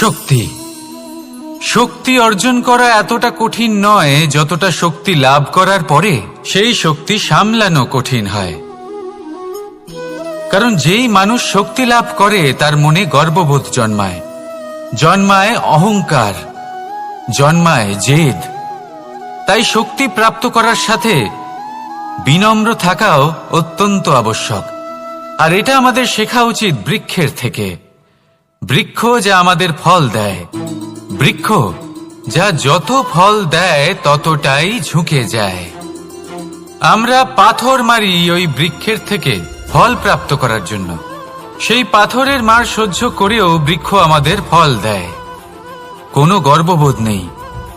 শক্তি শক্তি অর্জন করা এতটা কঠিন নয় যতটা শক্তি লাভ করার পরে সেই শক্তি সামলানো কঠিন হয়। কারণ যেই মানুষ শক্তি লাভ করে তার মনে গর্ববোধ জন্মায়, জন্মায় অহংকার, জন্মায় জেদ। তাই শক্তি প্রাপ্ত করার সাথে বিনম্র থাকাও অত্যন্ত আবশ্যক। আর এটা আমাদের শেখা উচিত বৃক্ষের থেকে। বৃক্ষ যা আমাদের ফল দেয়, বৃক্ষ যা যত ফল দেয় ততটাই ঝুঁকে যায়। আমরা পাথর মারি ওই বৃক্ষের থেকে ফল প্রাপ্ত করার জন্য। সেই পাথরের মার সহ্য করেও বৃক্ষ আমাদের ফল দেয়। কোনো গর্ববোধ নেই,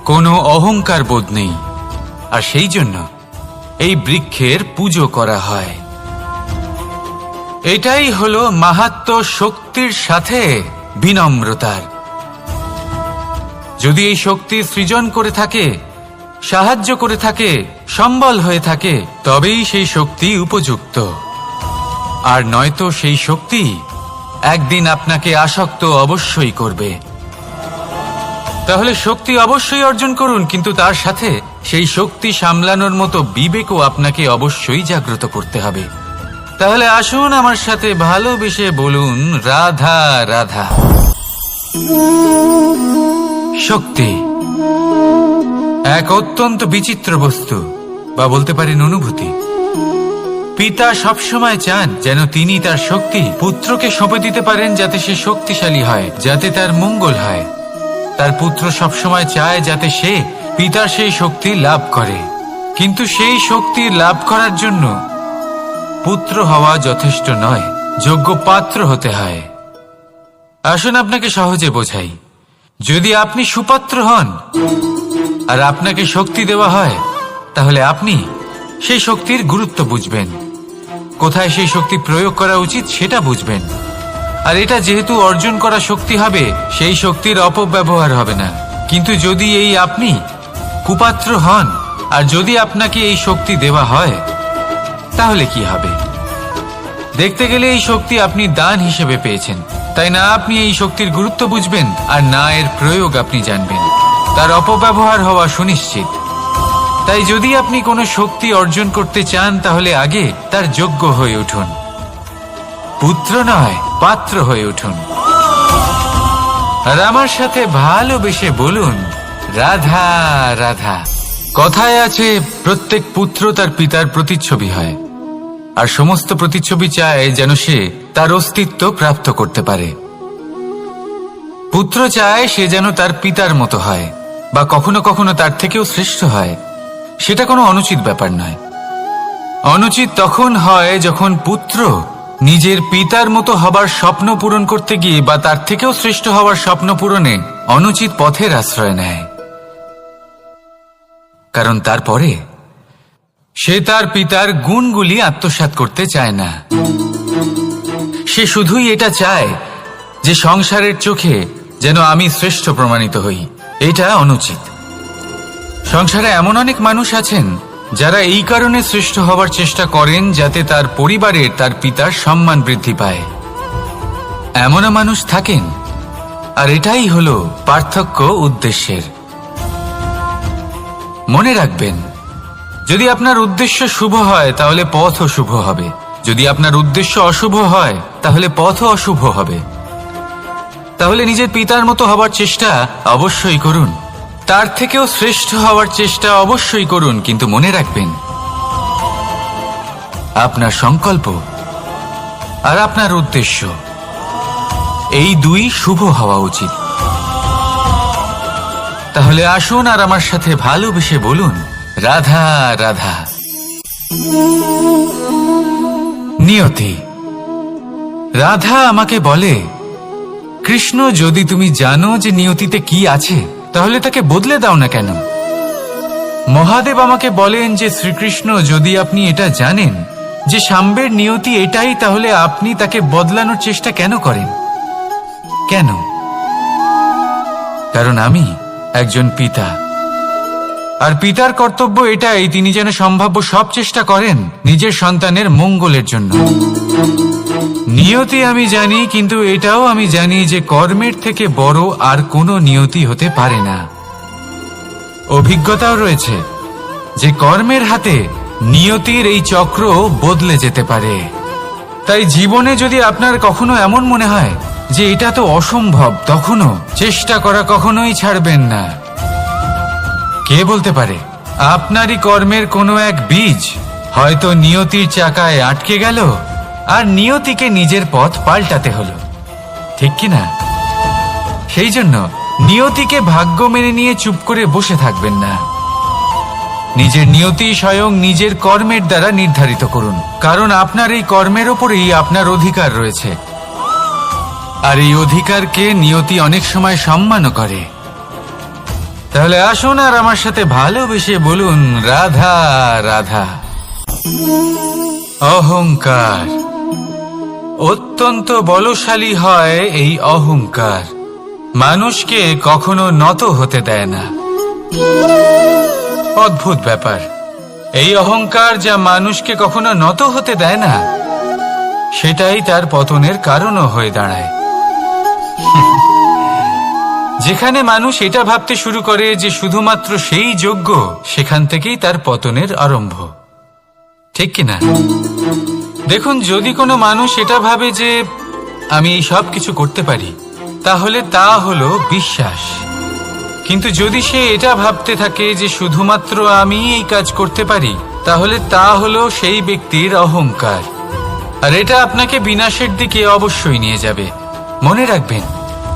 কোনো অহংকার বোধ নেই। আর সেই জন্য এই বৃক্ষের পুজো করা হয়। এটাই হলো মাহাত্ম্য শক্তির সাথে বিনম্রতার। যদি এই শক্তি সৃজন করে থাকে, সাহায্য করে থাকে, সম্বল হয়ে থাকে, তবেই সেই শক্তি উপযুক্ত। আর নয়তো সেই শক্তি একদিন আপনাকে আসক্ত অবশ্যই করবে। তাহলে শক্তি অবশ্যই অর্জন করুন, কিন্তু তার সাথে সেই শক্তি সামলানোর মতো বিবেকও আপনাকে অবশ্যই জাগ্রত করতে হবে। তাহলে আসুন আমার সাথে ভালোবেসে বলুন, রাধা রাধা। শক্তি এক অত্যন্ত বিচিত্র বস্তু, বা বলতে পারেন অনুভূতি। পিতা সবসময় চান যেন তিনি তার শক্তি পুত্রকে সঁপে দিতে পারেন, যাতে সে শক্তিশালী হয়, যাতে তার মঙ্গল হয়। তার পুত্র সবসময় চায় যাতে সে পিতার সেই শক্তি লাভ করে। কিন্তু সেই শক্তি লাভ করার জন্য পুত্র হওয়া যথেষ্ট নয়, যোগ্য পাত্র হতে হয়। আসুন আপনাকে সহজে বোঝাই। যদি আপনি সুপাত্র হন আর আপনাকে শক্তি দেওয়া হয়, তাহলে আপনি সেই শক্তির গুরুত্ব বুঝবেন, কোথায় সেই শক্তি প্রয়োগ করা উচিত সেটা বুঝবেন। আর এটা যেহেতু অর্জন করা শক্তি হবে, সেই শক্তির অপব্যবহার হবে না। কিন্তু যদি এই আপনি কুপাত্র হন আর যদি আপনাকে এই শক্তি দেওয়া হয়, তাহলে কি হবে? দেখতে গেলে এই শক্তি আপনি দান হিসেবে পেয়েছেন, তাই না আপনি এই শক্তির গুরুত্ব বুঝবেন আর না এর প্রয়োগ আপনি জানবেন। তার অপব্যবহার হওয়া সুনিশ্চিত। তাই যদি আপনি কোনো শক্তি অর্জন করতে চান, তাহলে আগে তার যোগ্য হয়ে উঠুন। পুত্র নয়, পাত্র হয়ে উঠুন। আর আমার সাথে ভালোবেসে বলুন, রাধা রাধা। কথায় আছে, প্রত্যেক পুত্র তার পিতার প্রতিচ্ছবি হয়, আর সমস্ত প্রতিচ্ছবি চায় যেন সে তার অস্তিত্ব প্রাপ্ত করতে পারে। পুত্র চায় সে যেন তার পিতার মতো হয়, বা কখনো কখনো তার থেকেও শ্রেষ্ঠ হয়। সেটা কোনো অনুচিত ব্যাপার নয়। অনুচিত তখন হয় যখন পুত্র নিজের পিতার মতো হবার স্বপ্ন পূরণ করতে গিয়ে বা তার থেকেও শ্রেষ্ঠ হওয়ার স্বপ্ন পূরণে অনুচিত পথের আশ্রয় নেয়। কারণ তারপরে সে তার পিতার গুণগুলি আত্মসাৎ করতে চায় না। সে শুধুই এটা চায় যে সংসারের চোখে যেন আমি শ্রেষ্ঠ প্রমাণিত হই। এটা অনুচিত। সংসারে এমন অনেক মানুষ আছেন যারা এই কারণে শ্রেষ্ঠ হওয়ার চেষ্টা করেন যাতে তার পরিবারের তার পিতার সম্মান বৃদ্ধি পায়। এমনও মানুষ থাকেন। আর এটাই হলো পার্থক্য উদ্দেশ্যের। মনে রাখবেন, যদি আপনার উদ্দেশ্য শুভ হয় তাহলে পথও শুভ হবে, যদি আপনার উদ্দেশ্য অশুভ হয় তাহলে পথও অশুভ হবে। তাহলে নিজের পিতার মতো হবার চেষ্টা অবশ্যই করুন, তার থেকেও শ্রেষ্ঠ হওয়ার চেষ্টা অবশ্যই করুন, কিন্তু মনে রাখবেন আপনার সংকল্প আর আপনার উদ্দেশ্য এই দুই শুভ হওয়া উচিত। তাহলে আসুন আর আমার সাথে ভালোবেসে বলুন, রাধা রাধা। নিয়তি। রাধা আমাকে বলে, কৃষ্ণ, যদি তুমি জানো যে নিয়তিতে কি আছে, তাহলে তাকে বদলে দাও না কেন? মহাদেব আমাকে বলেন যে, শ্রীকৃষ্ণ, যদি আপনি এটা জানেন যে সাম্বের নিয়তি এটাই, তাহলে আপনি তাকে বদলানোর চেষ্টা কেন করেন? কেন? কারণ আমি একজন পিতা, আর পিতার কর্তব্য এটাই, তিনি যেন সম্ভাব্য সব চেষ্টা করেন নিজের সন্তানের মঙ্গলের জন্য। নিয়তি আমি জানি, কিন্তু এটাও আমি জানি যে কর্মের থেকে বড় আর কোনো নিয়তি হতে পারে না। অভিজ্ঞতাও রয়েছে যে কর্মের হাতে নিয়তির এই চক্র বদলে যেতে পারে। তাই জীবনে যদি আপনার কখনো এমন মনে হয় যে এটা তো অসম্ভব, তখনও চেষ্টা করা কখনোই ছাড়বেন না। কে বলতে পারে আপনারই কর্মের কোনো এক বীজ হয়তো নিয়তির চাকায় আটকে গেল আর নিয়তিকে নিজের পথ পাল্টাতে হলো, ঠিক কি না? সেই জন্য নিয়তিকে ভাগ্য মেনে নিয়ে চুপ করে বসে থাকবেন না। নিজের নিয়তি স্বয়ং নিজের কর্মের দ্বারা নির্ধারিত করুন, কারণ আপনার এই কর্মের ওপরেই আপনার অধিকার রয়েছে। আর এই অধিকারকে নিয়তি অনেক সময় সম্মানও করে। তাহলে আসুন আর আমার সাথে ভালোবেসে বলুন, রাধা রাধা। অহংকার অত্যন্ত বলশালী হয়। এই অহংকার মানুষকে কখনো নত হতে দেয় না। অদ্ভুত ব্যাপার, এই অহংকার যা মানুষকে কখনো নত হতে দেয় না, সেটাই তার পতনের কারণও হয়ে দাঁড়ায়। যেখানে মানুষ এটা ভাবতে শুরু করে যে শুধুমাত্র সেই যোগ্য, সেখান থেকেই তার পতনের আরম্ভ, ঠিক কিনা? দেখুন, যদি কোনো মানুষ এটা ভাবে যে আমি এই সব কিছু করতে পারি, তাহলে তা হলো বিশ্বাস। কিন্তু যদি সে এটা ভাবতে থাকে যে শুধুমাত্র আমি এই কাজ করতে পারি, তাহলে তা হলো সেই ব্যক্তির অহংকার। আর এটা আপনাকে বিনাশের দিকে অবশ্যই নিয়ে যাবে। মনে রাখবেন,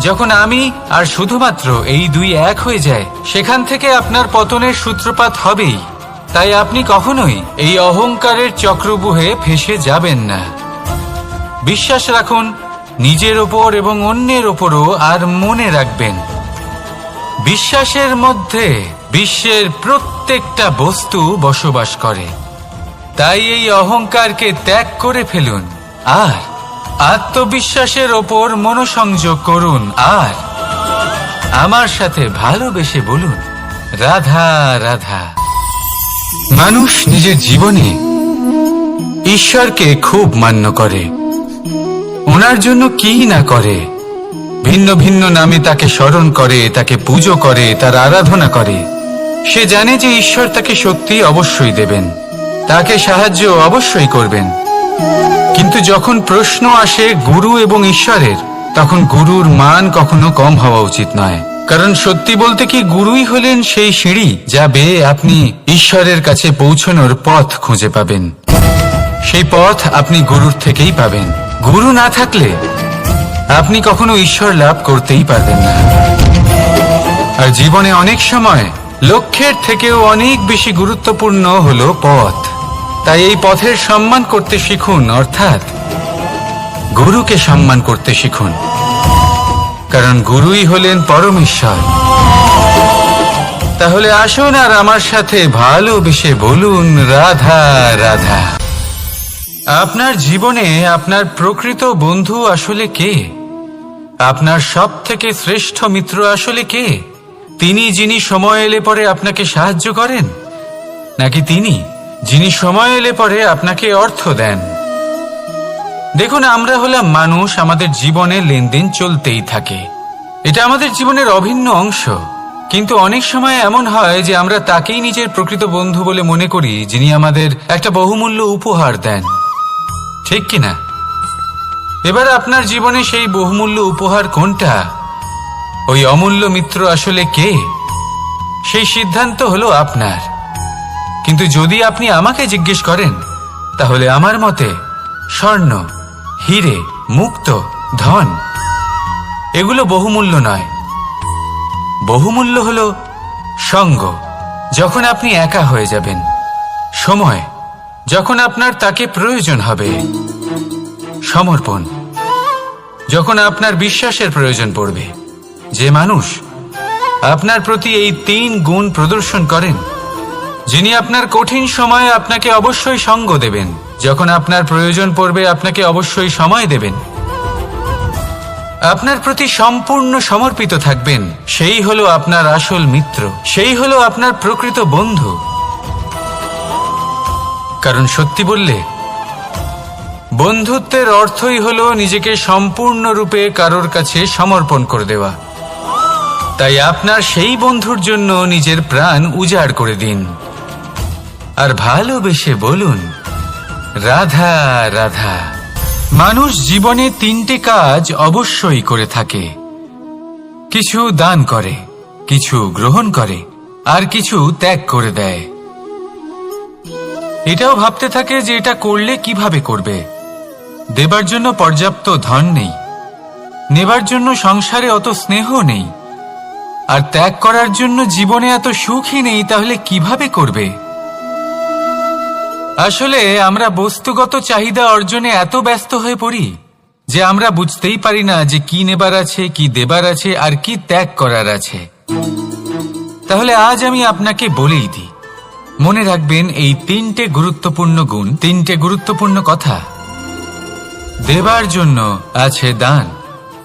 যখন আমি আর শুধুমাত্র এই দুই এক হয়ে যায়, সেখান থেকে আপনার পতনের সূত্রপাত হবেই। তাই আপনি কখনোই এই অহংকারের চক্রব্যূহে ফেঁসে যাবেন না। বিশ্বাস রাখুন নিজের ওপর এবং অন্যের ওপরও। আর মনে রাখবেন, বিশ্বাসের মধ্যে বিশ্বের প্রত্যেকটা বস্তু বসবাস করে। তাই এই অহংকারকে ত্যাগ করে ফেলুন আর আত্মবিশ্বাসের ওপর মনোসংযোগ করুন। আর আমার সাথে ভালোবেসে বলুন, রাধা রাধা। মানুষ নিজের জীবনে ঈশ্বরকে খুব মান্য করে, ওনার জন্য কি না করে। ভিন্ন ভিন্ন নামে তাকে স্মরণ করে, তাকে পুজো করে, তার আরাধনা করে। সে জানে যে ঈশ্বর তাকে শক্তি অবশ্যই দেবেন, তাকে সাহায্য অবশ্যই করবেন। কিন্তু যখন প্রশ্ন আসে গুরু এবং ঈশ্বরের, তখন গুরুর মান কখনো কম হওয়া উচিত নয়। কারণ সত্যি বলতে কি, গুরুই হলেন সেই সিঁড়ি যা বেয়ে আপনি ঈশ্বরের কাছে পৌঁছানোর পথ খুঁজে পাবেন। সেই পথ আপনি গুরুর থেকেই পাবেন। গুরু না থাকলে আপনি কখনো ঈশ্বর লাভ করতেই পারবেন না। আর জীবনে অনেক সময় লক্ষ্যের থেকেও অনেক বেশি গুরুত্বপূর্ণ হলো পথ। তাই এই পথের সম্মান করতে শিখুন, অর্থাৎ গুরুকে সম্মান করতে শিখুন, কারণ গুরুই হলেন পরমেশ্বর। তাহলে আসুন আর আমার সাথে ভালোবেসে বলুন, রাধা রাধা। আপনার জীবনে আপনার প্রকৃত বন্ধু আসলে কে? আপনার সব থেকে শ্রেষ্ঠ মিত্র আসলে কে? তিনি যিনি সময় এলে পরে আপনাকে সাহায্য করেন, নাকি তিনি যিনি সময় এলে পরে আপনাকে অর্থ দেন? দেখুন, আমরা হলাম মানুষ, আমাদের জীবনে লেনদেন চলতেই থাকে। এটা আমাদের জীবনের অভিন্ন অংশ। কিন্তু অনেক সময় এমন হয় যে আমরা তাকেই নিজের প্রকৃত বন্ধু বলে মনে করি, যিনি আমাদের একটা বহুমূল্য উপহার দেন, ঠিক কিনা? এবার আপনার জীবনে সেই বহুমূল্য উপহার কোনটা, ওই অমূল্য মিত্র আসলে কে, সেই সিদ্ধান্ত হলো আপনার। কিন্তু যদি আপনি আমাকে জিজ্ঞেস করেন, তাহলে আমার মতে স্বর্ণ, হিরে, মুক্ত, ধন এগুলো বহুমূল্য নয়। বহুমূল্য হলো সঙ্গ, যখন আপনি একা হয়ে যাবেন, সময়, যখন আপনার তাকে প্রয়োজন হবে, সমর্পণ, যখন আপনার বিশ্বাসের প্রয়োজন পড়বে। যে মানুষ আপনার প্রতি এই 3 গুণ প্রদর্শন করেন, যিনি আপনার কঠিন সময়ে আপনাকে অবশ্যই সঙ্গ দেবেন, যখন আপনার প্রয়োজন পড়বে আপনাকে অবশ্যই সময় দেবেন, আপনার প্রতি সম্পূর্ণ সমর্পিত থাকবেন, সেই হলো আপনার আসল মিত্র, সেই হলো আপনার প্রকৃত বন্ধু। কারণ সত্যি বললে বন্ধুত্বের অর্থই হলো নিজেকে সম্পূর্ণরূপে কারোর কাছে সমর্পণ করে দেওয়া। তাই আপনার সেই বন্ধুর জন্য নিজের প্রাণ উজাড় করে দিন আর ভালোবেসে বলুন, রাধা রাধা। মানুষ জীবনে 3টে কাজ অবশ্যই করে থাকে, কিছু দান করে, কিছু গ্রহণ করে, আর কিছু ত্যাগ করে দেয়। এটাও ভাবতে থাকে যে এটা করলে কিভাবে করবে। দেবার জন্য পর্যাপ্ত ধন নেই, নেবার জন্য সংসারে অত স্নেহ নেই, আর ত্যাগ করার জন্য জীবনে এত সুখই নেই, তাহলে কিভাবে করবে? আসলে আমরা বস্তুগত চাহিদা অর্জনে এত ব্যস্ত হয়ে পড়ি যে আমরা বুঝতেই পারি না যে কি নেবার আছে, কি দেবার আছে, আর কি ত্যাগ করার আছে। তাহলে আজ আমি আপনাকে বলেই দিই, মনে রাখবেন এই 3টে গুরুত্বপূর্ণ গুণ, 3টে গুরুত্বপূর্ণ কথা। দেবার জন্য আছে দান,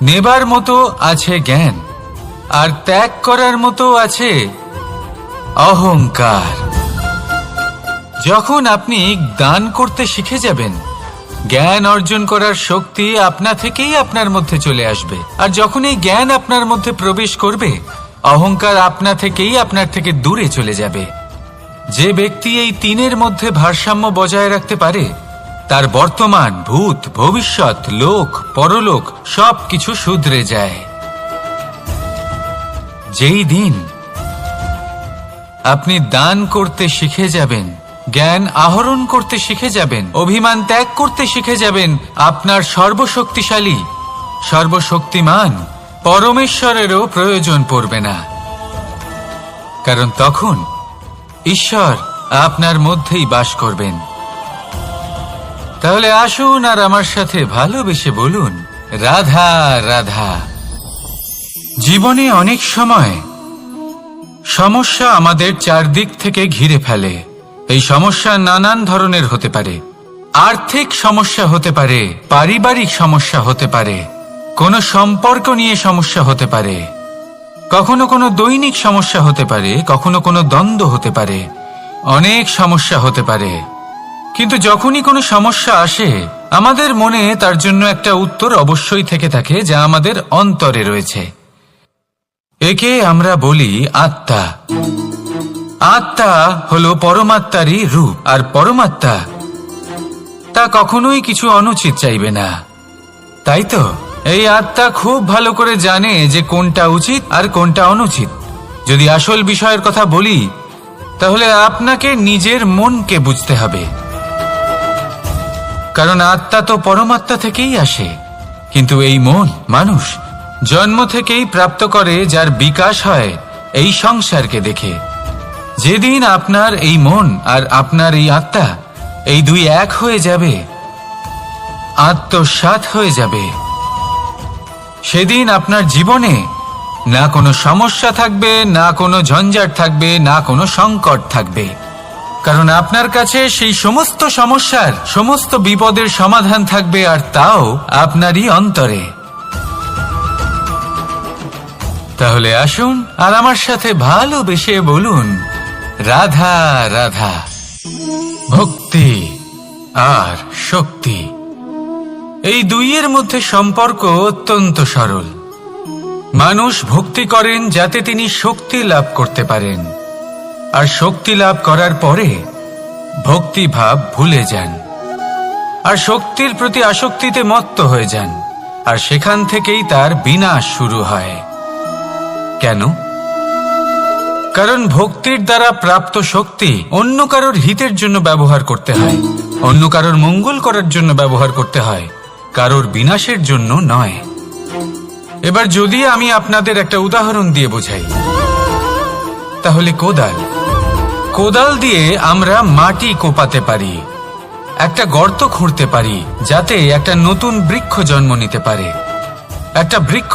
নেবার মতো আছে জ্ঞান, আর ত্যাগ করার মতো আছে অহংকার। যখন আপনি দান করতে শিখে যাবেন, জ্ঞান অর্জন করার শক্তি আপনা থেকেই আপনার মধ্যে চলে আসবে। আর যখন এই জ্ঞান আপনার মধ্যে প্রবেশ করবে, অহংকার আপনা থেকেই আপনার থেকে দূরে চলে যাবে। যে ব্যক্তি এই 3-এর মধ্যে ভারসাম্য বজায় রাখতে পারে, তার বর্তমান, ভূত, ভবিষ্যৎ, লোক, পরলোক সবকিছু শুধরে যায়। যেই দিন আপনি দান করতে শিখে যাবেন, জ্ঞান আহরণ করতে শিখে যাবেন, অভিমান ত্যাগ করতে শিখে যাবেন, আপনার সর্বশক্তিশালী, সর্বশক্তিমান পরমেশ্বরেরও প্রয়োজন পড়বে না। কারণ তখন ঈশ্বর আপনার মধ্যেই বাস করবেন। তাহলে আসুন আর আমার সাথে ভালোবেসে বলুন, রাধা রাধা। জীবনে অনেক সময় সমস্যা আমাদের চারদিক থেকে ঘিরে ফেলে। এই সমস্যা নানান ধরনের হতে পারে। আর্থিক সমস্যা হতে পারে, পারিবারিক সমস্যা হতে পারে, কোনো সম্পর্ক নিয়ে সমস্যা হতে পারে, কখনো কোনো দৈনিক সমস্যা হতে পারে, কখনো কোনো দ্বন্দ্ব হতে পারে, অনেক সমস্যা হতে পারে। কিন্তু যখনই কোনো সমস্যা আসে, আমাদের মনে তার জন্য একটা উত্তর অবশ্যই থেকে থাকে, যা আমাদের অন্তরে রয়েছে। একে আমরা বলি আত্মা। আত্মা হলো পরমাত্মারই রূপ, আর পরমাত্মা তা কখনোই কিছু অনুচিত চাইবে না, তাই তো? এই আত্মা খুব ভালো করে জানে যে কোনটা উচিত আর কোনটা অনুচিত। যদি আসল বিষয়ের কথা বলি, তাহলে আপনাকে নিজের মনকে বুঝতে হবে। কারণ আত্মা তো পরমাত্মা থেকেই আসে, কিন্তু এই মন মানুষ জন্ম থেকেই প্রাপ্ত করে, যার বিকাশ হয় এই সংসারকে দেখে। যেদিন আপনার এই মন আর আপনার এই আত্মা, এই দুই এক হয়ে যাবে, আত্মসাৎ হয়ে যাবে, সেদিন আপনার জীবনে না কোনো সমস্যা থাকবে, না কোনো ঝঞ্ঝাট থাকবে, না কোনো সংকট থাকবে। কারণ আপনার কাছে সেই সমস্ত সমস্যার, সমস্ত বিপদের সমাধান থাকবে, আর তাও আপনারই অন্তরে। তাহলে আসুন আর আমার সাথে ভালোবেসে বলুন, রাধা রাধা। ভক্তি আর শক্তি, এই দুইয়ের মধ্যে সম্পর্ক অত্যন্ত সরল। মানুষ ভক্তি করেন যাতে তিনি শক্তি লাভ করতে পারেন, আর শক্তি লাভ করার পরে ভক্তি ভাব ভুলে যান, আর শক্তির প্রতি আসক্তিতে মত্ত হয়ে যান, আর সেখান থেকেই তার বিনাশ শুরু হয়। কেন? কারণ ভক্তির দ্বারা প্রাপ্ত শক্তি অন্য কারোর হিতের জন্য ব্যবহার করতে হয়, অন্য কারোর মঙ্গল করার জন্য ব্যবহার করতে হয়, কারোর বিনাশের জন্য নয়। এবার যদি আমি আপনাদের একটা উদাহরণ দিয়ে বোঝাই, তাহলে কোদাল দিয়ে আমরা মাটি কোপাতে পারি, একটা গর্ত খুঁড়তে পারি, যাতে একটা নতুন বৃক্ষ জন্ম নিতে পারে। একটা বৃক্ষ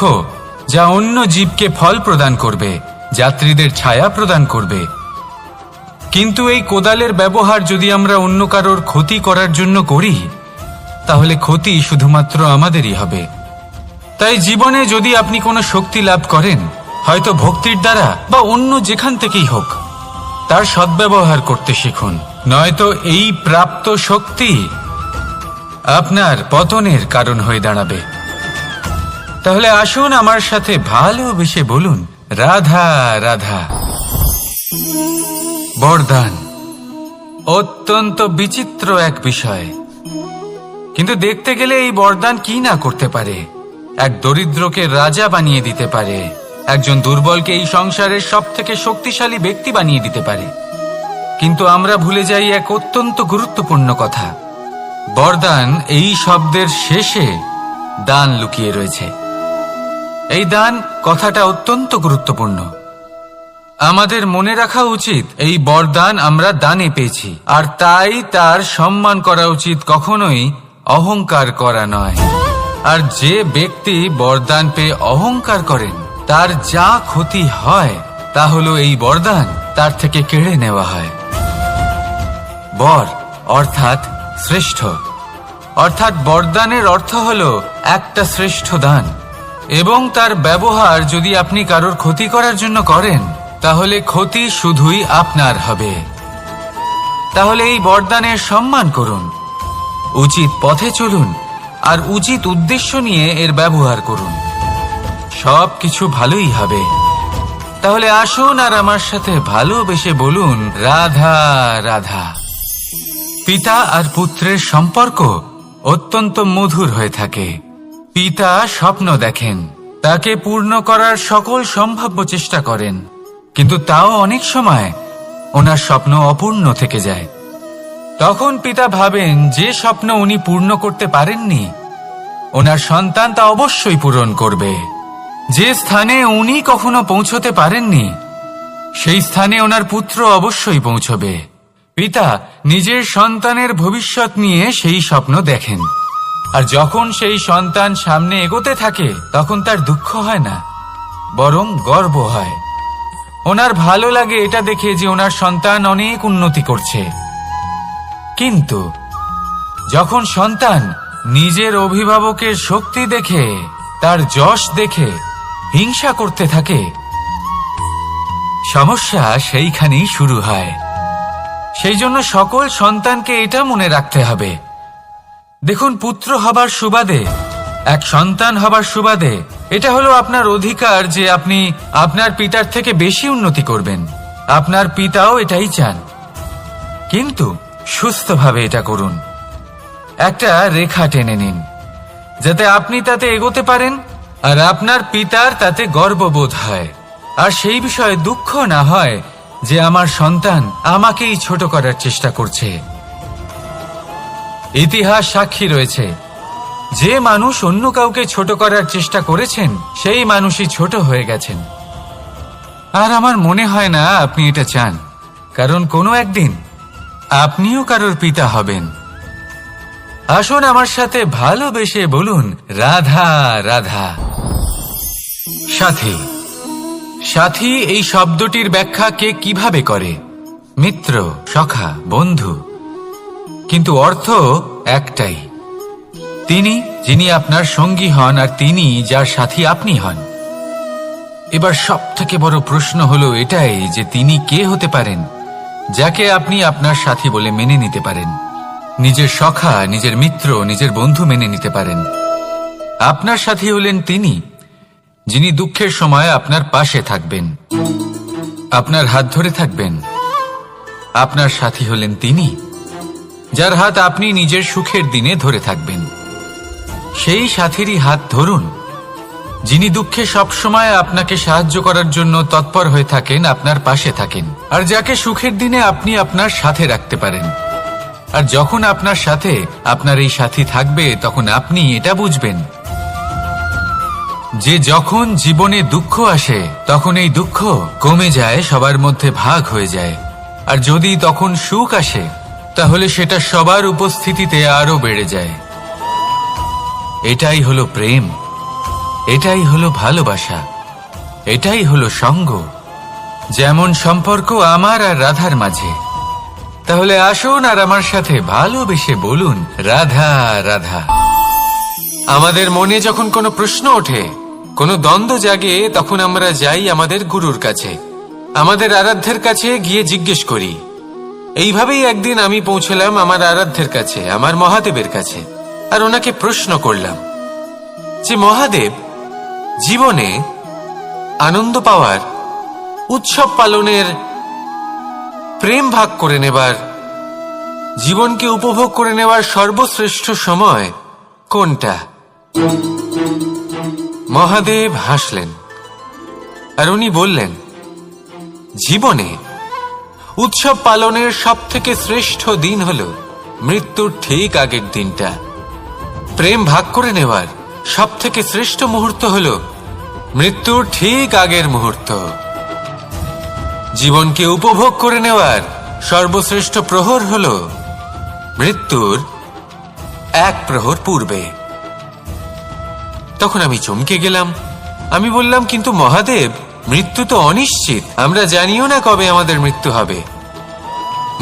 যা অন্য জীবকে ফল প্রদান করবে, যাত্রীদের ছায়া প্রদান করবে। কিন্তু এই কোদালের ব্যবহার যদি আমরা অন্য কারোর ক্ষতি করার জন্য করি, তাহলে ক্ষতি শুধুমাত্র আমাদেরই হবে। তাই জীবনে যদি আপনি কোনো শক্তি লাভ করেন, হয়তো ভক্তির দ্বারা বা অন্য যেখান থেকেই হোক, তার সদ্ব্যবহার করতে শিখুন। নয়তো এই প্রাপ্ত শক্তি আপনার পতনের কারণ হয়ে দাঁড়াবে। তাহলে আসুন আমার সাথে ভালোবেসে বলুন, রাধা রাধা। বরদান অত্যন্ত বিচিত্র এক বিষয়, কিন্তু দেখতে গেলে এই বরদান কি না করতে পারে। এক দরিদ্রকে রাজা বানিয়ে দিতে পারে, একজন দুর্বলকে এই সংসারের সব থেকে শক্তিশালী ব্যক্তি বানিয়ে দিতে পারে। কিন্তু আমরা ভুলে যাই এক অত্যন্ত গুরুত্বপূর্ণ কথা। বরদান এই শব্দের শেষে দান লুকিয়ে রয়েছে। এই দান কথাটা অত্যন্ত গুরুত্বপূর্ণ। আমাদের মনে রাখা উচিত এই বরদান আমরা দানে পেয়েছি, আর তাই তার সম্মান করা উচিত, কখনোই অহংকার করা নয়। আর যে ব্যক্তি বরদান পেয়ে অহংকার করেন তার যা ক্ষতি হয় তা হলো এই বরদান তার থেকে কেড়ে নেওয়া হয়। বর অর্থাৎ শ্রেষ্ঠ, অর্থাৎ বরদানের অর্থ হলো একটা শ্রেষ্ঠ দান, এবং তার ব্যবহার যদি আপনি কারোর ক্ষতি করার জন্য করেন তাহলে ক্ষতি শুধুই আপনার হবে। তাহলে এই বরদানের সম্মান করুন, উচিত পথে চলুন, আর উচিত উদ্দেশ্য নিয়ে এর ব্যবহার করুন, সব কিছু ভালোই হবে। তাহলে আসুন আর আমার সাথে ভালোবেসে বলুন, রাধা রাধা। পিতা আর পুত্রের সম্পর্ক অত্যন্ত মধুর হয়ে থাকে। পিতা স্বপ্ন দেখেন, তাকে পূর্ণ করার সকল সম্ভাব্য চেষ্টা করেন, কিন্তু তাও অনেক সময় ওনার স্বপ্ন অপূর্ণ থেকে যায়। তখন পিতা ভাবেন যে স্বপ্ন উনি পূর্ণ করতে পারেননি ওনার সন্তান তা অবশ্যই পূরণ করবে। যে স্থানে উনি কখনো পৌঁছতে পারেননি সেই স্থানে ওনার পুত্র অবশ্যই পৌঁছবে। পিতা নিজের সন্তানের ভবিষ্যৎ নিয়ে সেই স্বপ্ন দেখেন, আর যখন সেই সন্তান সামনে এগোতে থাকে তখন তার দুঃখ হয় না, বরং গর্ব হয়। ওনার ভালো লাগে এটা দেখে যে ওনার সন্তান অনেক উন্নতি করছে। কিন্তু যখন সন্তান নিজের অভিভাবকের শক্তি দেখে, তার যশ দেখে হিংসা করতে থাকে, সমস্যা সেইখানেই শুরু হয়। সেই জন্য সকল সন্তানকে এটা মনে রাখতে হবে, দেখুন, পুত্র হবার সুবাদে, এক সন্তান হবার সুবাদে এটা হলো আপনার অধিকার যে আপনি আপনার পিতার থেকে বেশি উন্নতি করবেন। আপনার পিতাও এটাই চান, কিন্তু সুস্থভাবে এটা করুন। একটা রেখা টেনে নিন যাতে আপনি তাতে এগোতে পারেন আর আপনার পিতার তাতে গর্ববোধ হয়, আর সেই বিষয়ে দুঃখ না হয় যে আমার সন্তান আমাকেই ছোট করার চেষ্টা করছে। ইতিহাস সাক্ষী রয়েছে, যে মানুষ অন্য কাউকে ছোট করার চেষ্টা করেছেন সেই মানুষই ছোট হয়ে গেছেন। আর আমার মনে হয় না আপনি এটা চান, কারণ কোনো একদিন আপনিও কারোর পিতা হবেন। আসুন আমার সাথে ভালোবেসে বলুন, রাধা রাধা। সাথী। সাথী এই শব্দটির ব্যাখ্যা কে কিভাবে করে? মিত্র, সখা, বন্ধু, কিন্তু অর্থ একটাই। তিনি যিনি আপনার সঙ্গী হন আর তিনি যার সাথী আপনি হন। এবার সব থেকে বড় প্রশ্ন হলো এটাই যে তিনি কে হতে পারেন যাকে আপনি আপনার সাথী বলে মেনে নিতে পারেন, নিজের সখা, নিজের মিত্র, নিজের বন্ধু মেনে নিতে পারেন। আপনার সাথী হলেন তিনি যিনি দুঃখের সময় আপনার পাশে থাকবেন, আপনার হাত ধরে থাকবেন। আপনার সাথী হলেন তিনি যার হাত আপনি নিজের সুখের দিনে ধরে থাকবেন। সেই সাথীরই হাত ধরুন যিনি দুঃখে সবসময় আপনাকে সাহায্য করার জন্য তৎপর হয়ে থাকেন, আপনার পাশে থাকেন, আর যাকে সুখের দিনে আপনি আপনার সাথে রাখতে পারেন। আর যখন আপনার সাথে আপনার এই সাথী থাকবে তখন আপনি এটা বুঝবেন যে যখন জীবনে দুঃখ আসে তখন এই দুঃখ কমে যায়, সবার মধ্যে ভাগ হয়ে যায়। আর যদি তখন সুখ আসে তাহলে সেটা সবার উপস্থিতিতে আরো বেড়ে যায়। এটাই হলো প্রেম, এটাই হলো ভালোবাসা, এটাই হলো সঙ্গ, যেমন সম্পর্ক আমার আর রাধার মাঝে। তাহলে আসুন আর আমার সাথে ভালোবেসে বলুন, রাধা রাধা। আমাদের মনে যখন কোনো প্রশ্ন ওঠে, কোনো দ্বন্দ্ব জাগে, তখন আমরা যাই আমাদের গুরুর কাছে, আমাদের আরাধ্যের কাছে গিয়ে জিজ্ঞেস করি। এইভাবেই একদিন আমি পৌঁছলাম আমার আরাধ্যের কাছে, আমার মহাদেবের কাছে। আর ওনাকে প্রশ্ন করলাম যে মহাদেব, জীবনে আনন্দ পাওয়ার, উৎসব পালনের, প্রেম ভাগ করে নেবার, জীবনকে উপভোগ করে নেওয়ার সর্বশ্রেষ্ঠ সময় কোনটা? মহাদেব হাসলেন আর উনি বললেন, জীবনে উৎসব পালনের সব থেকে শ্রেষ্ঠ দিন হল মৃত্যুর ঠিক আগের দিনটা। প্রেম ভাগ করে নেওয়ার সব থেকে শ্রেষ্ঠ মুহূর্ত হল মৃত্যুর ঠিক আগের মুহূর্ত। জীবনকে উপভোগ করে নেওয়ার সর্বশ্রেষ্ঠ প্রহর হল মৃত্যুর এক প্রহর পূর্বে। তখন আমি চমকে গেলাম। আমি বললাম, কিন্তু মহাদেব, মৃত্যু তো অনিশ্চিত, আমরা জানিও না কবে আমাদের মৃত্যু হবে।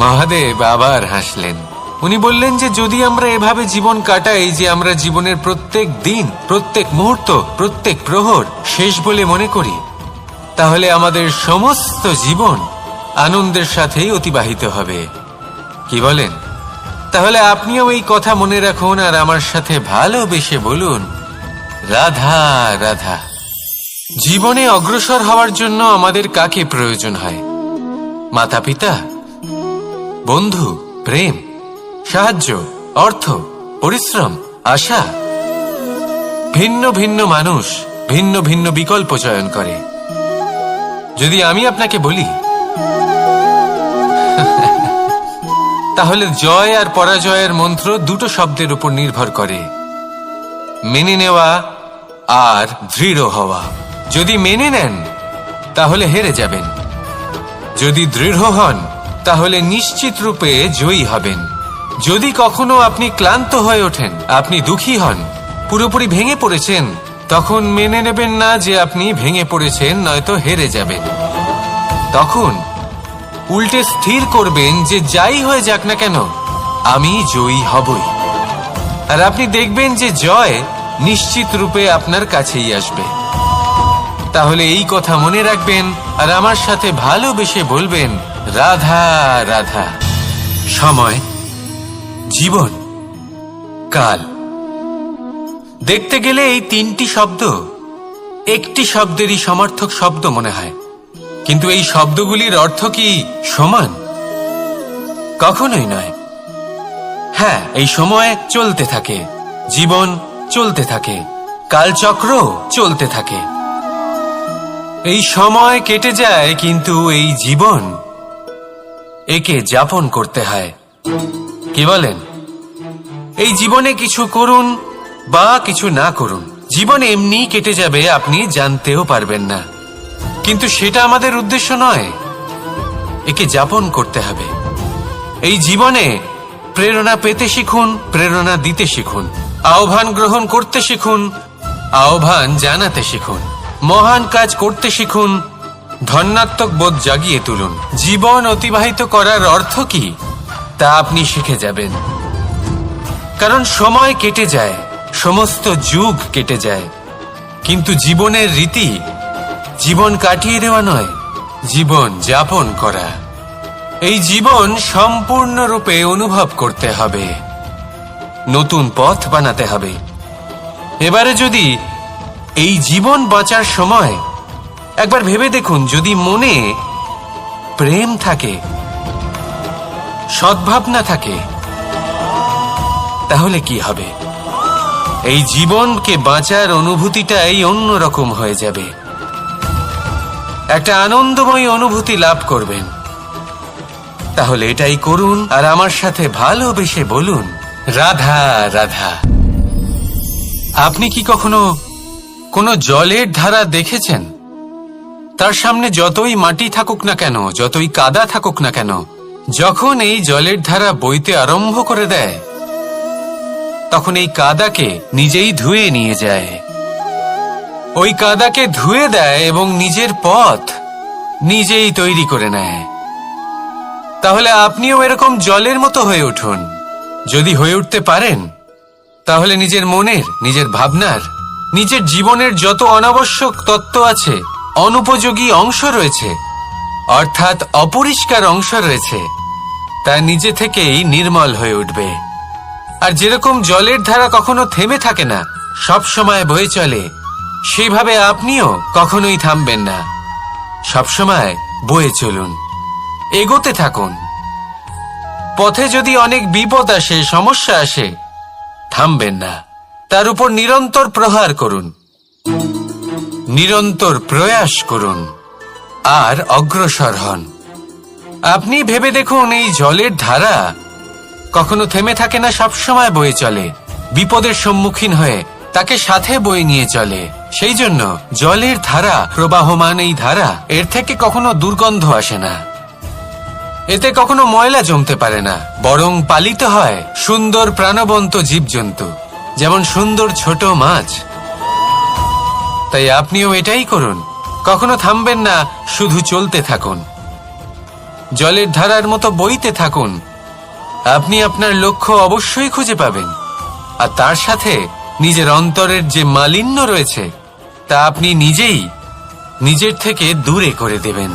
মহাদেব আবার হাসলেন। উনি বললেন যে যদি আমরা এভাবে জীবন কাটাই যে আমরা জীবনের প্রত্যেক দিন, প্রত্যেক মুহূর্ত, প্রত্যেক প্রহর শেষ বলে মনে করি, তাহলে আমাদের সমস্ত জীবন আনন্দের সাথেই অতিবাহিত হবে। কি বলেন? তাহলে আপনিও এই কথা মনে রাখুন আর আমার সাথে ভালোবেসে বলুন, রাধা রাধা। জীবনে অগ্রসর হওয়ার জন্য আমাদের কাকে প্রয়োজন হয়? মাতা পিতা, বন্ধু, প্রেম, সাহায্য, অর্থ, পরিশ্রম, আশা। ভিন্ন ভিন্ন মানুষ ভিন্ন ভিন্ন বিকল্প চয়ন করে। যদি আমি আপনাকে বলি, তাহলে জয় আর পরাজয়ের মন্ত্র দুটো শব্দের উপর নির্ভর করে, মেনে নেওয়া আর দৃঢ় হওয়া। যদি মেনে নেন তাহলে হেরে যাবেন, যদি দৃঢ় হন তাহলে নিশ্চিত রূপে জয়ী হবেন। যদি কখনো আপনি ক্লান্ত হয়ে ওঠেন, আপনি দুঃখী হন, পুরোপুরি ভেঙে পড়েছেন, তখন মেনে নেবেন না যে আপনি ভেঙে পড়েছেন, নয়তো হেরে যাবেন। তখন উল্টে স্থির করবেন যে যাই হয়ে যাক না কেন, আমি জয়ী হবই। আর আপনি দেখবেন যে জয় নিশ্চিত রূপে আপনার কাছেই আসবে। তাহলে এই কথা মনে রাখবেন আর আমার সাথে ভালোবেসে বলবেন, রাধা রাধা। সময়, জীবন, কাল। দেখতে গেলে এই তিনটি শব্দ একটি শব্দেরই সমার্থক শব্দ মনে হয়, কিন্তু এই শব্দগুলির অর্থ কি সমান? কখনোই নয়। হ্যাঁ, এই সময় চলতে থাকে, জীবন চলতে থাকে, কালচক্র চলতে থাকে। এই সময় কেটে যায়, কিন্তু এই জীবন, একে যাপন করতে হয়। কি বলেন? এই জীবনে কিছু করুন বা কিছু না করুন, জীবন এমনি কেটে যাবে, আপনি জানতেও পারবেন না। কিন্তু সেটা আমাদের উদ্দেশ্য নয়, একে যাপন করতে হবে। এই জীবনে প্রেরণা পেতে শিখুন, প্রেরণা দিতে শিখুন, আহ্বান গ্রহণ করতে শিখুন, আহ্বান জানাতে শিখুন, মহান কাজ করতে শিখুন, ধন্যাত্মক বোধ জাগিয়ে তুলুন। জীবন অতিবাহিত করার অর্থ কি তা আপনি শিখে যাবেন। কারণ সময় কেটে যায়, সমস্ত যুগ কেটে যায়, কিন্তু জীবনের রীতি জীবন কাটিয়ে দেওয়া নয়, জীবন যাপন করা। এই জীবন সম্পূর্ণরূপে অনুভব করতে হবে, নতুন পথ বানাতে হবে। এবারে যদি এই জীবন বাঁচার সময় একবার ভেবে দেখুন, যদি মনে প্রেম থাকে, সদ্ভাবনা থাকে, তাহলে কি হবে? এই জীবনকে বাঁচার অনুভূতিটাই অন্যরকম হয়ে যাবে, একটা আনন্দময় অনুভূতি লাভ করবেন। তাহলে এটাই করুন আর আমার সাথে ভালোবেসে বলুন, রাধা রাধা। আপনি কি কখনো কোনো জলের ধারা দেখেছেন? তার সামনে যতই মাটি থাকুক না কেন, যতই কাদা থাকুক না কেন, যখন এই জলের ধারা বইতে আরম্ভ করে দেয়, তখন এই কাদাকে নিজেই ধুয়ে নিয়ে যায়। ওই কাদাকে ধুয়ে দেয় এবং নিজের পথ নিজেই তৈরি করে নেয়। তাহলে আপনিও এরকম জলের মতো হয়ে উঠুন। যদি হয়ে উঠতে পারেন, তাহলে নিজের মনের, নিজের ভাবনার, নিজের জীবনের যত অনাবশ্যক তত্ত্ব আছে, অনুপযোগী অংশ রয়েছে, অর্থাৎ অপরিষ্কার অংশ রয়েছে, তা নিজে থেকেই নির্মল হয়ে উঠবে। আর যেরকম জলের ধারা কখনো থেমে থাকে না, সব সময় বয়ে চলে, সেইভাবে আপনিও কখনোই থামবেন না। সবসময় বয়ে চলুন, এগোতে থাকুন। পথে যদি অনেক বিপদ আসে, সমস্যা আসে, থামবেন না, তার উপর নিরন্তর প্রহার করুন, নিরন্তর প্রয়াস করুন আর অগ্রসর হন। আপনি ভেবে দেখুন, এই জলের ধারা কখনো থেমে থাকে না, সবসময় বয়ে চলে, বিপদের সম্মুখীন হয়ে তাকে সাথে বয়ে নিয়ে চলে। সেই জন্য জলের ধারা, প্রবাহমান এই ধারা, এর থেকে কখনো দুর্গন্ধ আসে না, এতে কখনো ময়লা জমতে পারে না, বরং পালিত হয় সুন্দর প্রাণবন্ত জীবজন্তু, যেমন সুন্দর ছোট মাছ। তাই আপনিও এটাই করুন, কখনো থামবেন না, শুধু চলতে থাকুন, জলের ধারার মতো বইতে থাকুন। আপনি আপনার লক্ষ্য অবশ্যই খুঁজে পাবেন, আর তার সাথে নিজের অন্তরের যে মালিন্য রয়েছে তা আপনি নিজেই নিজের থেকে দূরে করে দেবেন।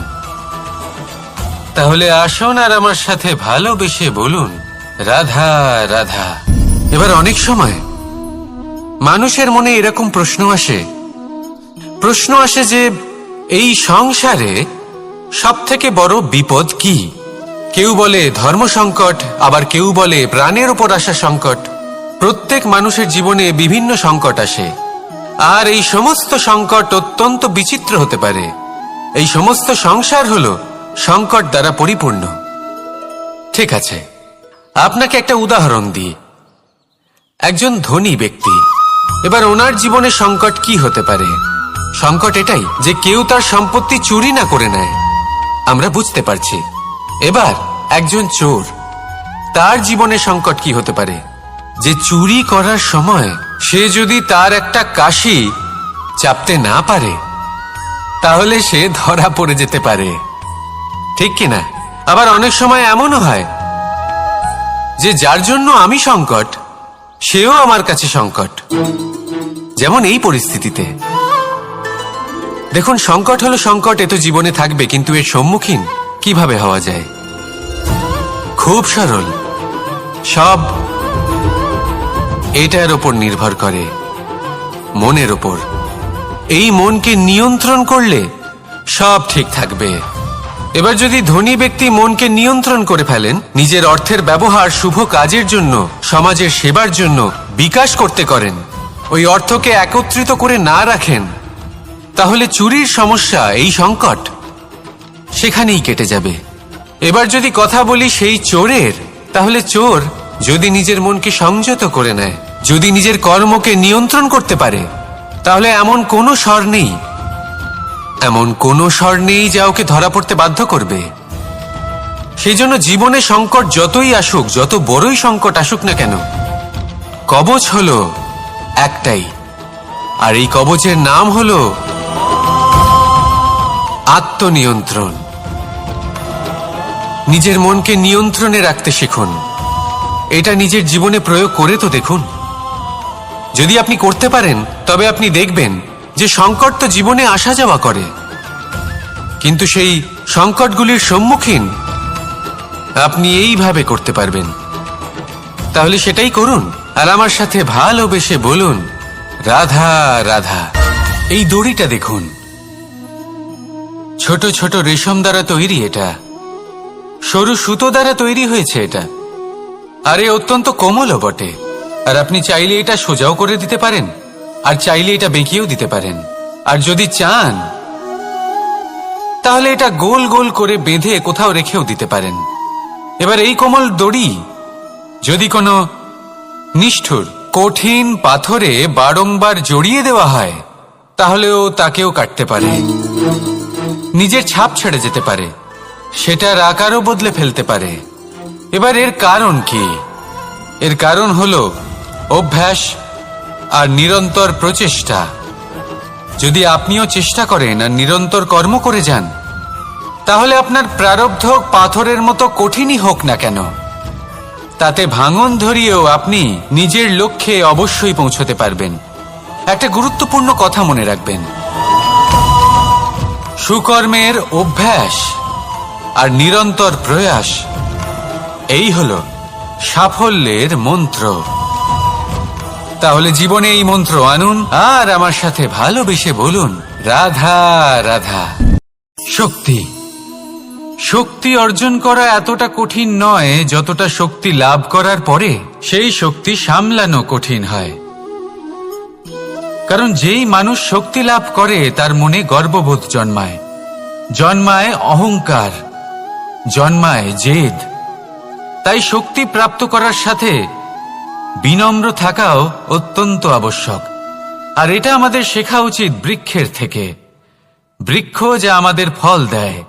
তাহলে আসুন আর আমার সাথে ভালোবেসে বলুন, রাধা রাধা। এবার অনেক সময় মানুষের মনে এরকম প্রশ্ন আসে যে এই সংসারে সব থেকে বড় বিপদ কি? কেউ বলে ধর্ম সংকট, আবার কেউ বলে প্রাণের উপর আসা সংকট। প্রত্যেক মানুষের জীবনে বিভিন্ন সংকট আসে, আর এই সমস্ত সংকট অত্যন্ত বিচিত্র হতে পারে। এই সমস্ত সংসার হলো সংকট দ্বারা পরিপূর্ণ। ঠিক আছে, আপনাকে একটা উদাহরণ দিই। একজন ধনী ব্যক্তি, এবার ওনার জীবনে সংকট কি হতে পারে? সংকট এটাই যে কেউ তার সম্পত্তি চুরি না করে নেয়, আমরা বুঝতে পারছি। এবার একজন চোর, তার জীবনে সংকট কি হতে পারে? যে চুরি করার সময় সে যদি তার একটা কাশি চাপতে না পারে, তাহলে সে ধরা পড়ে যেতে পারে, ঠিক কিনা? আবার অনেক সময় এমনও হয় যে যার জন্য আমি সংকট, সেও আমার কাছে সংকট। যেমন এই পরিস্থিতিতে দেখুন, সংকট হলো সংকট, এ তো জীবনে থাকবে, কিন্তু এর সম্মুখীন কিভাবে হওয়া যায়? খুব সরল, সব এটার ওপর নির্ভর করে, মনের ওপর। এই মনকে নিয়ন্ত্রণ করলে সব ঠিক থাকবে। এবার যদি ধনী ব্যক্তি মনকে নিয়ন্ত্রণ করে ফেলেন, নিজের অর্থের ব্যবহার শুভ কাজের জন্য, সমাজের সেবার জন্য বিকাশ করতে করেন, ওই অর্থকে একত্রিত করে না রাখেন, তাহলে চুরির সমস্যা, এই সংকট সেখানেই কেটে যাবে। এবার যদি কথা বলি সেই চোরের, তাহলে চোর যদি নিজের মনকে সংযত করে নেয়, যদি নিজের কর্মকে নিয়ন্ত্রণ করতে পারে, তাহলে এমন কোনো স্বর নেই যা ওকে ধরা পড়তে বাধ্য করবে। সেই জন্য জীবনে সংকট যতই আসুক, যত বড়ই সংকট আসুক না কেন, কবচ হলো একটাই, আর এই কবচের নাম হলো আত্মনিয়ন্ত্রণ। নিজের মনকে নিয়ন্ত্রণে রাখতে শিখুন। এটা নিজের জীবনে প্রয়োগ করে তো দেখুন। যদি আপনি করতে পারেন, তবে আপনি দেখবেন যে সংকট তো জীবনে আসা যাওয়া করে, কিন্তু সেই সংকটগুলির সম্মুখীন আপনি এইভাবে করতে পারবেন। তাহলে সেটাই করুন, আর আমার সাথে ভালোবেসে বলুন, রাধা রাধা। এই দড়িটা দেখুন, ছোট ছোট রেশম দ্বারা তৈরি, এটা সরু সুতো দ্বারা তৈরি হয়েছে এটা, আর এ অত্যন্ত কোমলও বটে। আর আপনি চাইলে এটা সোজাও করে দিতে পারেন, আর চাইলে এটা বেঁকিয়েও দিতে পারেন, আর যদি চান তাহলে এটা গোল গোল করে বেঁধে কোথাও রেখেও দিতে পারেন। এবার এই কোমল দড়ি যদি কোনো নিষ্ঠুর কঠিন পাথরে বারংবার জড়িয়ে দেওয়া হয়, তাহলেও তাকেও কাটতে পারে, নিজের ছাপ ছেড়ে যেতে পারে, সেটার আকারও বদলে ফেলতে পারে। এবার এর কারণ কি? এর কারণ হলো অভ্যাস আর নিরন্তর প্রচেষ্টা। যদি আপনিও চেষ্টা করেন আর নিরন্তর কর্ম করে যান, তাহলে আপনার প্রারব্ধ পাথরের মতো কঠিনই হোক না কেন, তাতে ভাঙন ধরিয়েও আপনি নিজের লক্ষ্যে অবশ্যই পৌঁছতে পারবেন। একটা গুরুত্বপূর্ণ কথা মনে রাখবেন, সুকর্মের অভ্যাস আর নিরন্তর প্রয়াস, এই হলো সাফল্যের মন্ত্র। তাহলে জীবনে এই মন্ত্র আনুন আর আমার সাথে ভালোবেসে বলুন, রাধা রাধা। শক্তি শক্তি অর্জন করা এতটা কঠিন নয় যতটা শক্তি লাভ করার পরে সেই শক্তি সামলানো কঠিন হয়। কারণ যেই মানুষ শক্তি লাভ করে তার মনে গর্ববোধ জন্মায়, জন্মায় অহংকার, জন্মায় জেদ। তাই শক্তি প্রাপ্ত করার সাথে বিনম্র থাকাও অত্যন্ত আবশ্যক। আর এটা আমাদের শেখা উচিত বৃক্ষের থেকে। বৃক্ষ যা আমাদের ফল দেয়,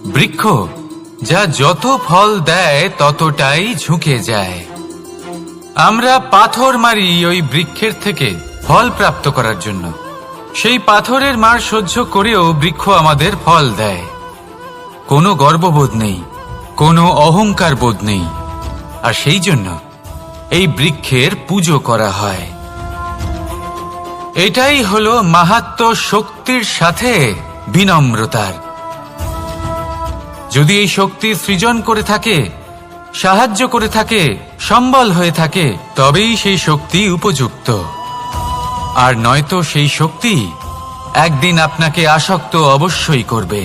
বৃক্ষ যা যত ফল দেয় ততটাই ঝুঁকে যায়। আমরা পাথর মারি ওই বৃক্ষের থেকে ফল প্রাপ্ত করার জন্য। সেই পাথরের মার সহ্য করেও বৃক্ষ আমাদের ফল দেয়। কোনো গর্ববোধ নেই, কোনো অহংকার বোধ নেই। আর সেই জন্য এই বৃক্ষের পুজো করা হয়। এটাই হলো মাহাত্ম্য শক্তির সাথে বিনম্রতার। যদি এই শক্তি সৃজন করে থাকে, সাহায্য করে থাকে, সম্বল হয়ে থাকে, তবেই সেই শক্তি উপযুক্ত। আর নয়তো সেই শক্তি একদিন আপনাকে আসক্ত অবশ্যই করবে।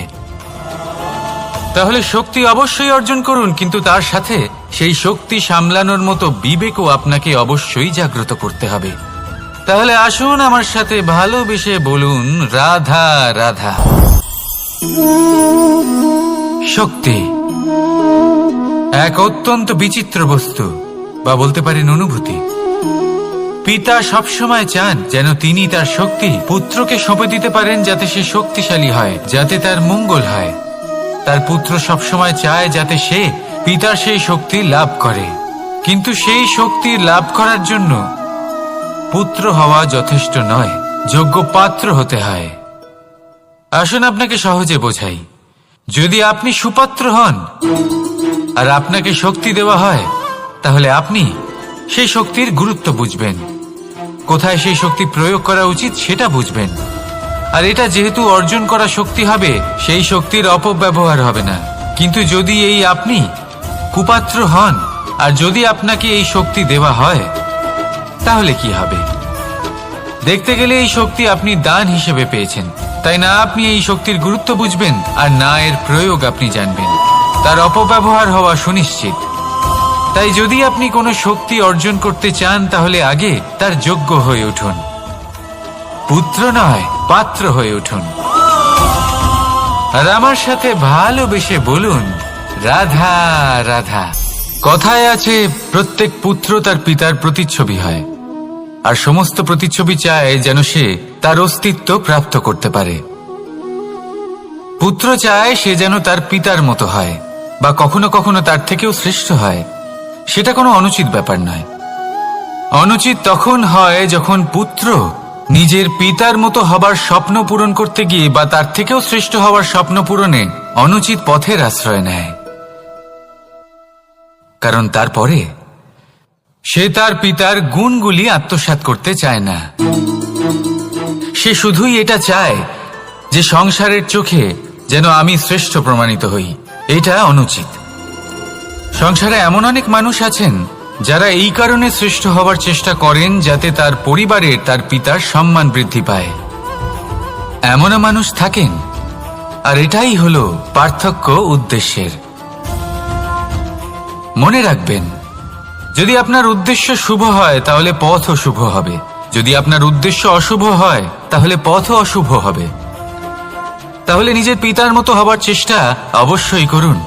তাহলে শক্তি অবশ্যই অর্জন করুন, কিন্তু তার সাথে সেই শক্তি সামলানোর মতো বিবেকও আপনাকে অবশ্যই জাগ্রত করতে হবে। তাহলে আসুন আমার সাথে ভালোবেসে বলুন, রাধা রাধা। শক্তি এক অত্যন্ত বিচিত্র বস্তু, বা বলতে পারেন অনুভূতি। পিতা সবসময় চান যেন তিনি তার শক্তি পুত্রকে সঁপে দিতে পারেন, যাতে সে শক্তিশালী হয়, যাতে তার মঙ্গল হয়। তার পুত্র সবসময় চায় যাতে সে পিতার সেই শক্তি লাভ করে। কিন্তু সেই শক্তি লাভ করার জন্য পুত্র হওয়া যথেষ্ট নয়, যোগ্য পাত্র হতে হয়। আসুন আপনাকে সহজে বোঝাই। যদি আপনি সুপাত্র হন আর আপনাকে শক্তি দেওয়া হয়, তাহলে আপনি সেই শক্তির গুরুত্ব বুঝবেন, কোথায় সেই শক্তি প্রয়োগ করা উচিত সেটা বুঝবেন। আর এটা যেহেতু অর্জন করা শক্তি হবে, সেই শক্তির অপব্যবহার হবে না। কিন্তু যদি এই আপনি কুপাত্র হন আর যদি আপনাকে এই শক্তি দেওয়া হয়, তাহলে কি হবে? দেখতে গেলে এই শক্তি আপনি দান হিসেবে পেয়েছেন, তাই না আপনি এই শক্তির গুরুত্ব বুঝবেন আর না এর প্রয়োগ আপনি জানবেন। তার অপব্যবহার হওয়া সুনিশ্চিত। তাই যদি আপনি কোনো শক্তি অর্জন করতে চান, তাহলে আগে তার যোগ্য হয়ে উঠুন। পুত্র নয়, পাত্র হয়ে উঠুন। আর আমার সাথে ভালোবেসে বলুন, রাধা রাধা। কথায় আছে, প্রত্যেক পুত্র তার পিতার প্রতিচ্ছবি হয়, আর সমস্ত প্রতিচ্ছবি চায় যেন সে তার অস্তিত্ব প্রাপ্ত করতে পারে। পুত্র চায় সে যেন তার পিতার মতো হয়, বা কখনো কখনো তার থেকেও শ্রেষ্ঠ হয়। সেটা কোনো অনুচিত ব্যাপার নয়। অনুচিত তখন হয় যখন পুত্র নিজের পিতার মতো হবার স্বপ্ন পূরণ করতে গিয়ে বা তার থেকেও শ্রেষ্ঠ হওয়ার স্বপ্ন পূরণে অনুচিত পথের আশ্রয় নেয়। কারণ তারপরে সে তার পিতার গুণগুলি আত্মসাৎ করতে চায় না। সে শুধুই এটা চায় যে সংসারের চোখে যেন আমি শ্রেষ্ঠ প্রমাণিত হই। এটা অনুচিত। সংসারে এমন অনেক মানুষ আছেন যারা এই কারণে শ্রেষ্ঠ হবার চেষ্টা করেন যাতে তার পরিবারের তার পিতার সম্মান বৃদ্ধি পায়। এমনও মানুষ থাকেন। আর এটাই হলো পার্থক্য উদ্দেশ্যের। মনে রাখবেন, যদি আপনার উদ্দেশ্য শুভ হয় তাহলে পথও শুভ হবে, যদি আপনার উদ্দেশ্য অশুভ হয় তাহলে পথও অশুভ হবে। তাহলে নিজের পিতার মতো হবার চেষ্টা অবশ্যই করুন,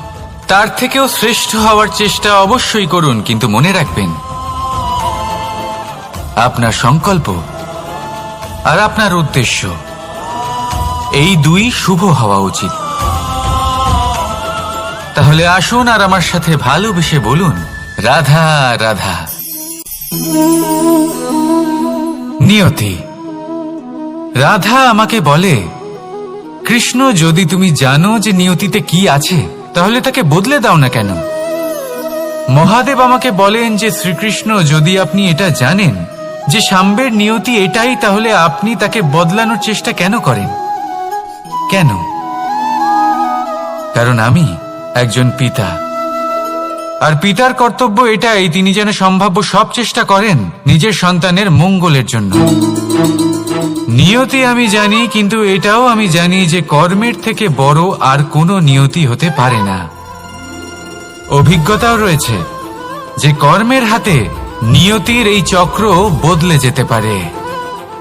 তার থেকেও শ্রেষ্ঠ হওয়ার চেষ্টা অবশ্যই করুন, কিন্তু মনে রাখবেন আপনার সংকল্প আর আপনার উদ্দেশ্য এই দুই শুভ হওয়া উচিত। তাহলে আসুন আর আমার সাথে ভালোবেসে বলুন, রাধা রাধা। নিয়তি। রাধা আমাকে বলে, কৃষ্ণ, যদি তুমি জানো যে নিয়তিতে কি আছে, তাহলে তাকে বদলে দাও না কেন? মহাদেব আমাকে বলেন যে শ্রীকৃষ্ণ, যদি আপনি এটা জানেন যে সাম্বের নিয়তি এটাই, তাহলে আপনি তাকে বদলানোর চেষ্টা কেন করেন? কেন? কারণ আমি একজন পিতা, আর পিতার কর্তব্য এটাই, তিনি যেন সম্ভাব্য সব চেষ্টা করেন নিজের সন্তানের মঙ্গলের জন্য। নিয়তি আমি জানি, কিন্তু এটাও আমি জানি যে কর্মের থেকে বড় আর কোনো নিয়তি হতে পারে না। অভিজ্ঞতাও রয়েছে যে কর্মের হাতে নিয়তির এই চক্র বদলে যেতে পারে।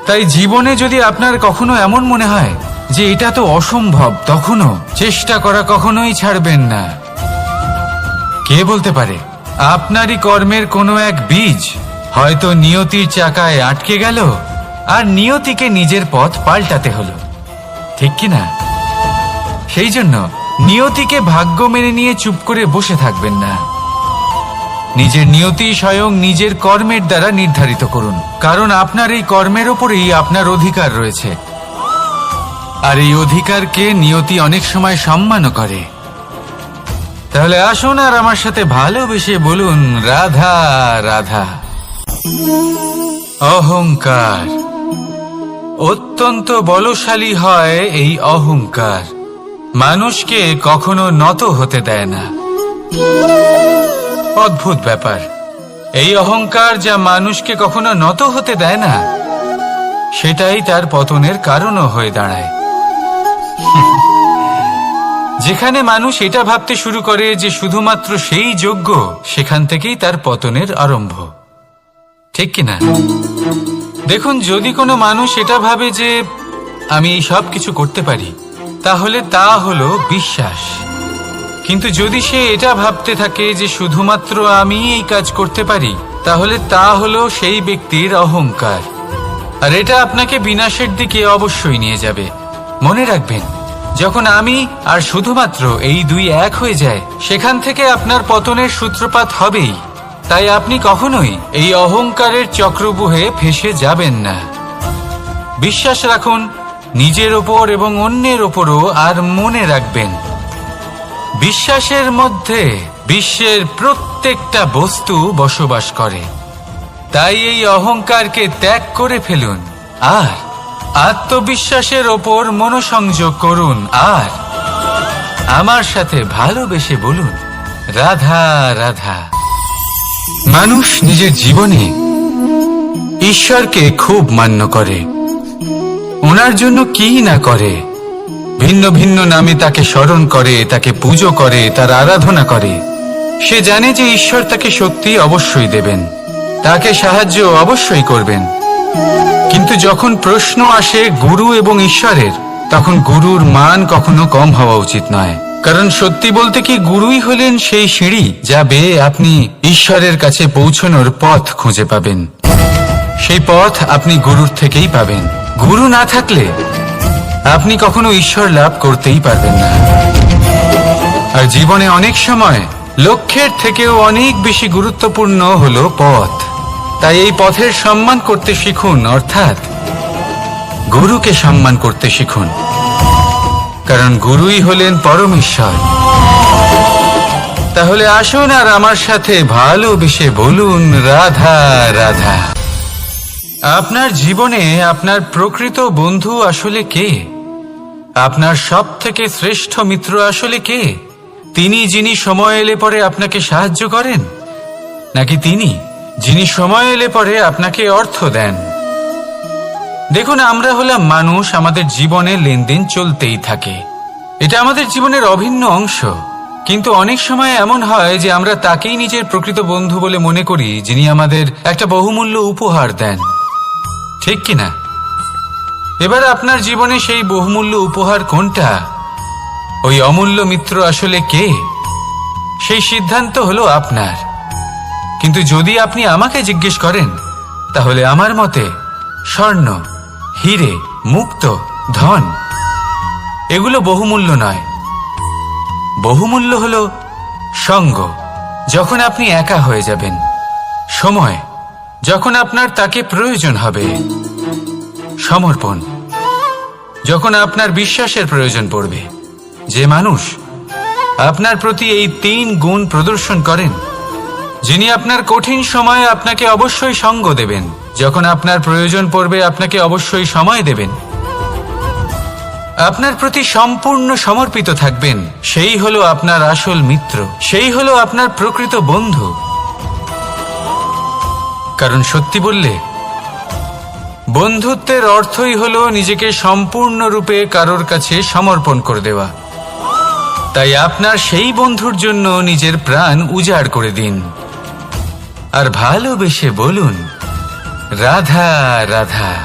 তাই জীবনে যদি আপনার কখনো এমন মনে হয় যে এটা তো অসম্ভব, তখনও চেষ্টা করা কখনোই ছাড়বেন না। কে বলতে পারে আপনারই কর্মের কোনো এক বীজ হয়তো নিয়তির চাকায় আটকে গেল আর নিয়তিকে নিজের পথ পাল্টাতে হলো, ঠিক কি না? সেই জন্য নিয়তিকে ভাগ্য মেনে নিয়ে চুপ করে বসে থাকবেন না। নিজের নিয়তি স্বয়ং নিজের কর্মের দ্বারা নির্ধারিত করুন, কারণ আপনার এই কর্মের ওপরেই আপনার অধিকার রয়েছে। আর এই অধিকারকে নিয়তি অনেক সময় সম্মানও করে। তাহলে আসুন আর আমার সাথে ভালোবেসে বলুন, রাধা রাধা। অহংকার অত্যন্ত বলশালী হয়। এই অহংকার মানুষকে কখনো নত হতে দেয় না। অদ্ভুত ব্যাপার, এই অহংকার যা মানুষকে কখনো নত হতে দেয় না, সেটাই তার পতনের কারণও হয়ে দাঁড়ায়। যেখানে মানুষ এটা ভাবতে শুরু করে যে শুধুমাত্র সেই যোগ্য, সেখান থেকেই তার পতনের আরম্ভ, ঠিক কিনা? দেখুন, যদি কোনো মানুষ এটা ভাবে যে আমি এই সব কিছু করতে পারি, তাহলে তা হলো বিশ্বাস। কিন্তু যদি সে এটা ভাবতে থাকে যে শুধুমাত্র আমি এই কাজ করতে পারি, তাহলে তা হলো সেই ব্যক্তির অহংকার। আর এটা আপনাকে বিনাশের দিকে অবশ্যই নিয়ে যাবে। মনে রাখবেন, যখন আমি আর শুধুমাত্র এই দুই এক হয়ে যায়, সেখান থেকে আপনার পতনের সূত্রপাত হবেই। তাই আপনি কখনোই এই অহংকারের চক্রব্যূহে ফেঁসে যাবেন না। বিশ্বাস রাখুন নিজের ওপর এবং অন্যের ওপরও। আর মনে রাখবেন, বিশ্বাসের মধ্যে বিশ্বের প্রত্যেকটা বস্তু বসবাস করে। তাই এই অহংকারকে ত্যাগ করে ফেলুন আর আত্মবিশ্বাসের ওপর মনোসংযোগ করুন। আর আমার সাথে ভালোবেসে বলুন, রাধা রাধা। মানুষ নিজের জীবনে ঈশ্বরকে খুব মান্য করে, ওনার জন্য কি না করে। ভিন্ন ভিন্ন নামে তাকে স্মরণ করে, তাকে পুজো করে, তার আরাধনা করে। সে জানে যে ঈশ্বর তাকে শক্তি অবশ্যই দেবেন, তাকে সাহায্য অবশ্যই করবেন। কিন্তু যখন প্রশ্ন আসে গুরু এবং ঈশ্বরের, তখন গুরুর মান কখনো কম হওয়া উচিত নয়। কারণ সত্যি বলতে কি, গুরুই হলেন সেই সিঁড়ি যা বেয়ে আপনি ঈশ্বরের কাছে পৌঁছানোর পথ খুঁজে পাবেন। সেই পথ আপনি গুরুর থেকেই পাবেন। গুরু না থাকলে আপনি কখনো ঈশ্বর লাভ করতেই পারবেন না। আর জীবনে অনেক সময় লক্ষ্যের থেকেও অনেক বেশি গুরুত্বপূর্ণ হলো পথ। তাই এই পথের সম্মান করতে শিখুন, অর্থাৎ গুরুকে সম্মান করতে শিখুন, কারণ গুরুই হলেন পরমেশ্বর। তাহলে আসুন আর আমার সাথে ভালোবেসে বলুন, রাধা রাধা। আপনার জীবনে আপনার প্রকৃত বন্ধু আসলে কে? আপনার সব থেকে শ্রেষ্ঠ মিত্র আসলে কে? তিনি যিনি সময় এলে পরে আপনাকে সাহায্য করেন, নাকি তিনি যিনি সময় এলে পরে আপনাকে অর্থ দেন? দেখুন, আমরা হলাম মানুষ, আমাদের জীবনে লেনদেন চলতেই থাকে। এটা আমাদের জীবনের অভিন্ন অংশ। কিন্তু অনেক সময় এমন হয় যে আমরা তাকেই নিজের প্রকৃত বন্ধু বলে মনে করি, যিনি আমাদের একটা বহুমূল্য উপহার দেন, ঠিক কিনা? এবার আপনার জীবনে সেই বহুমূল্য উপহার কোনটা, ওই অমূল্য মিত্র আসলে কে, সেই সিদ্ধান্ত হলো আপনার। কিন্তু যদি আপনি আমাকে জিজ্ঞেস করেন, তাহলে আমার মতে স্বর্ণ, হিরে, মুক্ত, ধন এগুলো বহুমূল্য নয়। বহুমূল্য হলো সঙ্গ, যখন আপনি একা হয়ে যাবেন, সময়, যখন আপনার তাকে প্রয়োজন হবে, সমর্পণ, যখন আপনার বিশ্বাসের প্রয়োজন পড়বে। যে মানুষ আপনার প্রতি এই 3 গুণ প্রদর্শন করেন, যিনি আপনার কঠিন সময়ে আপনাকে অবশ্যই সঙ্গ দেবেন, যখন আপনার প্রয়োজন পড়বে আপনাকে অবশ্যই সময় দেবেন, আপনার প্রতি সম্পূর্ণ সমর্পিত থাকবেন, সেই হলো আপনার আসল মিত্র, সেই হলো আপনার প্রকৃত বন্ধু। কারণ সত্যি বললে বন্ধুত্বের অর্থই হলো নিজেকে সম্পূর্ণরূপে কারোর কাছে সমর্পণ করে দেওয়া। তাই আপনার সেই বন্ধুর জন্য নিজের প্রাণ উজাড় করে দিন আর ভালোবেসে বলুন, রাধা রাধা।